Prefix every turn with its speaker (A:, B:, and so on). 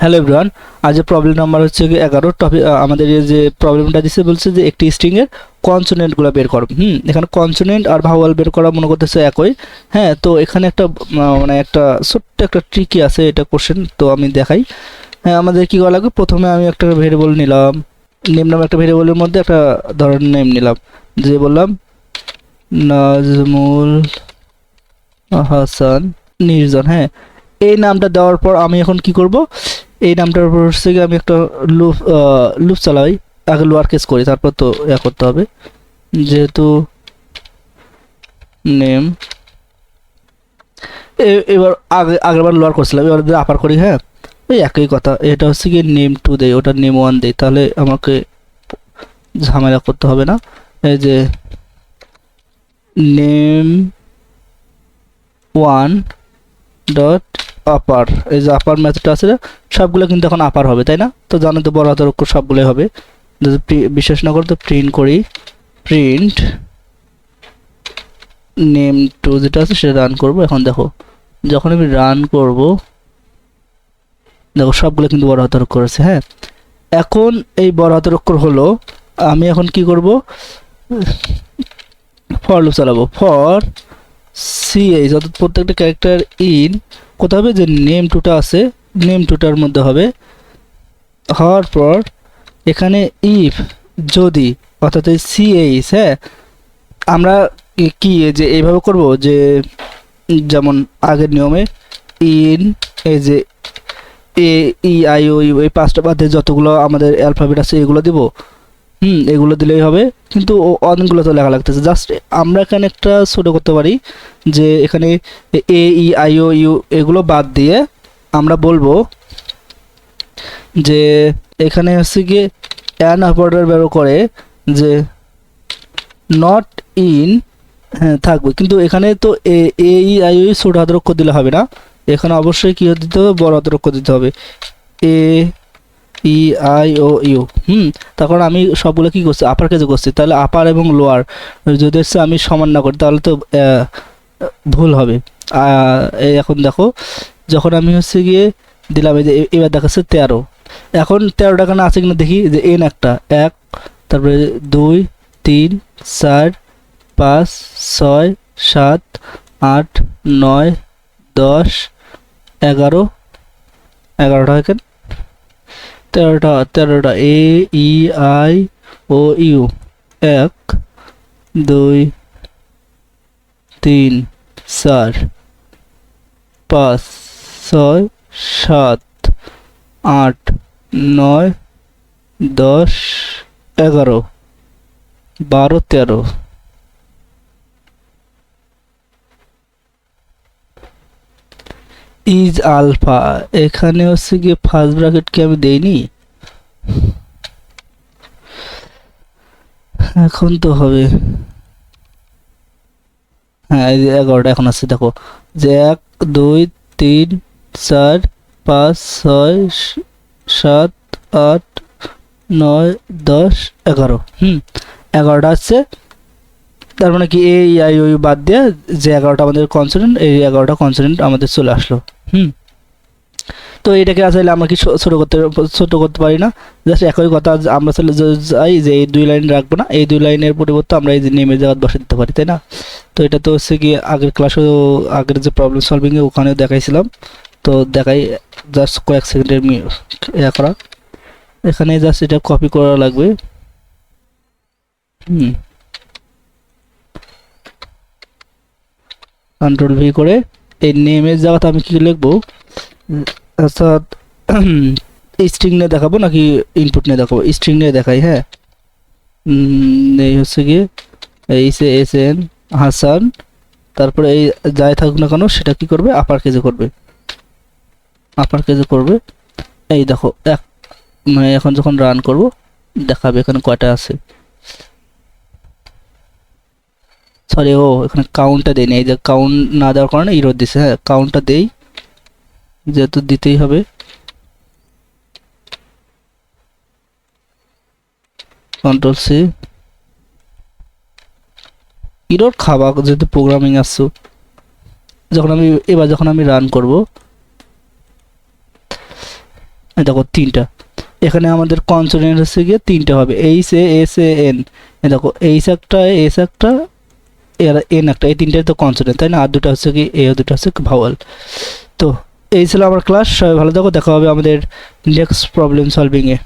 A: Hello everyone, আজ problem number হচ্ছে 11। Topic আমাদের এই যে প্রবলেমটা দিছে বলছে যে একটি স্ট্রিং এর কনসোনেন্টগুলো বের করো। এখানে কনসোনেন্ট আর ভাওয়াল বের করা মনে করতেছে একই। হ্যাঁ, তো এখানে একটা মানে একটা ছোট্ট একটা ট্রিকি আছে, এটা কোশ্চেন তো আমি দেখাই। হ্যাঁ, আমাদের কি করা লাগবে, প্রথমে আমি একটা ভেরিয়েবল নিলাম, নেম নামে একটা ভেরিয়েবলের মধ্যে একটা ধরনের নেম নিলাম, যে বললাম নাজমুল হাসান নির্জন। হ্যাঁ, এই নামটা দেওয়ার পর আমি এখন কি করব, এই নামটার উপর হচ্ছে গিয়ে আমি একটা লুপ লুপ চালাই, আগে লোয়ার কেস করি, তারপর তো করতে হবে, যেহেতু নেম এবার আগেরবার লোয়ার করছিলাম, এবার যদি আপার করি, হ্যাঁ ওই একই কথা। এটা হচ্ছে গিয়ে নেম 2 দেই, ওটা নেম 1 দেই, তাহলে আমাকে ঝামেলা করতে হবে না। এই যে নেম 1 ডট আপার, এই যে আপার মেথডটা আছে সবগুলো কিন্তু এখন আপার হবে, তাই না? তো জানো তো বড় হাতের অক্ষর সবগুলোই হবে। যদি বিশেষ না করে তো প্রিন্ট করি, প্রিন্ট নেম 2 যেটা আছে সেটা রান করব। এখন দেখো, যখন আমি রান করব, দেখো সবগুলো কিন্তু বড় হাতের অক্ষর আছে। হ্যাঁ, এখন এই বড় হাতের অক্ষর হলো, আমি এখন কি করব, ফর লুপ চালাবো। ফর সিএইচ অর্থাৎ প্রত্যেকটা ক্যারেক্টার ইন কোথায় হবে, যে নেম 2টা আছে নেম 2টার মধ্যে হবে। হওয়ার পর এখানে ইফ যদি, অর্থাৎ এই সিএইচ, হ্যাঁ আমরা কি যে এইভাবে করব, যে যেমন আগের নিয়মে ইন, এই যে এ ই আই ও ইউ, এই 5টা বাদে যতগুলো আমাদের অ্যালফাবেট আছে এগুলো দিব। এগুলো দিলেই হবে, কিন্তু অনেকগুলো তো লেখা লাগতেছে। জাস্ট আমরা এখানে একটা ছোটো করতে পারি, যে এখানে এ ই আই ও ইউ এগুলো বাদ দিয়ে আমরা বলবো যে এখানে হচ্ছে গিয়ে অ্যান অপারেটর ব্যবহার করে, যে নট ইন, হ্যাঁ থাকবে, কিন্তু এখানে তো এ ই আই ও ছোট হাতের অক্ষর দিলে হবে না, এখানে অবশ্যই কি দিতে হবে, বড় হাতের অক্ষর দিতে হবে, এ ই আই ও ইউ। তখন আমি সবগুলো কি করছি, আপার কেজে করছি, তাহলে আপার এবং লোয়ার যদি হচ্ছে আমি সমান না করি তাহলে তো ভুল হবে। এই এখন দেখো, যখন আমি হচ্ছে গিয়ে দিলাম, এই যে এবার দেখাচ্ছে 13। এখন 13টা কেন আছে কিনা দেখি, যে এন একটা 1, তারপরে 2 3 4 5 6 7 8 9 10 11, 11টা এখানে 13টা এ E I O you, 1 2 3 4 5 6 7 8 9 10 11 12 13। Is alpha, এখানে হচ্ছে গিয়ে ফার্স্ট ব্র্যাকেটকে আমি দেইনি, এখন তো হবে। হ্যাঁ, এই যে 11টা এখন আছে, দেখো যে 1 2 3 4 5 6 7 8 9 10 11। 11টা আছে, তার মানে কি এ আই ও ইউ বাদ দিয়ে যে 11টা আমাদের কনসোনেন্ট, এই 11টা কনসোনেন্ট আমাদের চলে আসলো। তো এটাকে আসলে আমরা কি ছোট করতে পারি না? জাস্ট একই কথা, আমরা আসলে যাই যে এই 2 লাইন রাখবো না, এই 2 লাইনের পরিবর্তে আমরা এই যে নেমের জায়গা বসে দিতে পারি, তাই না? তো এটা তো হচ্ছে কি আগের ক্লাসেও, আগের যে প্রবলেম সলভিংয়ে ওখানেও দেখাইছিলাম, তো দেখাই, জাস্ট কয়েক সেকেন্ডের করা। এখানে জাস্ট এটা কপি করা লাগবে। কন্ট্রোল ভি করে এই নেমের জায়গাতে আমি কি লিখবো, অর্থাৎ স্ট্রিং নিয়ে দেখাবো নাকি ইনপুট নিয়ে দেখাবো, স্ট্রিং নিয়ে দেখাই। হ্যাঁ, এই হচ্ছে গিয়ে এস এন হাসান, তারপরে এই যাই থাকুক না কেন সেটা কি করবে, আপার কেজে করবে, আপার কেজে করবে। এই দেখো মানে এখন যখন রান করব দেখাবে এখানে কয়টা আছে। সরি, এখানে কাউন্টটা দেয়নি, এই যে কাউন্ট না দেওয়ার কারণে ইরর দিছে। হ্যাঁ, কাউন্টটা দেই, যেহেতু দিতেই হবে। কন্ট্রোল সি, ইরর খাবা যেহেতু প্রোগ্রামিং আসছো। যখন আমি রান করব, দেখো 3টা। এখানে আমাদের কনসোনেন্ট হচ্ছে গিয়ে 3টে হবে, H A S A N. দেখো এইচ একটা, এস একটা, এর এন একটা, এই 3টাই তো কনসোনেন্ট, তাই না? আর 2টা হচ্ছে কি এ, আর 2টা হচ্ছে ভাওয়াল। তো এই ছিল আমার ক্লাস। সবাই ভালো থাকো, দেখা হবে আমাদের নেক্সট প্রবলেম সলভিংয়ে।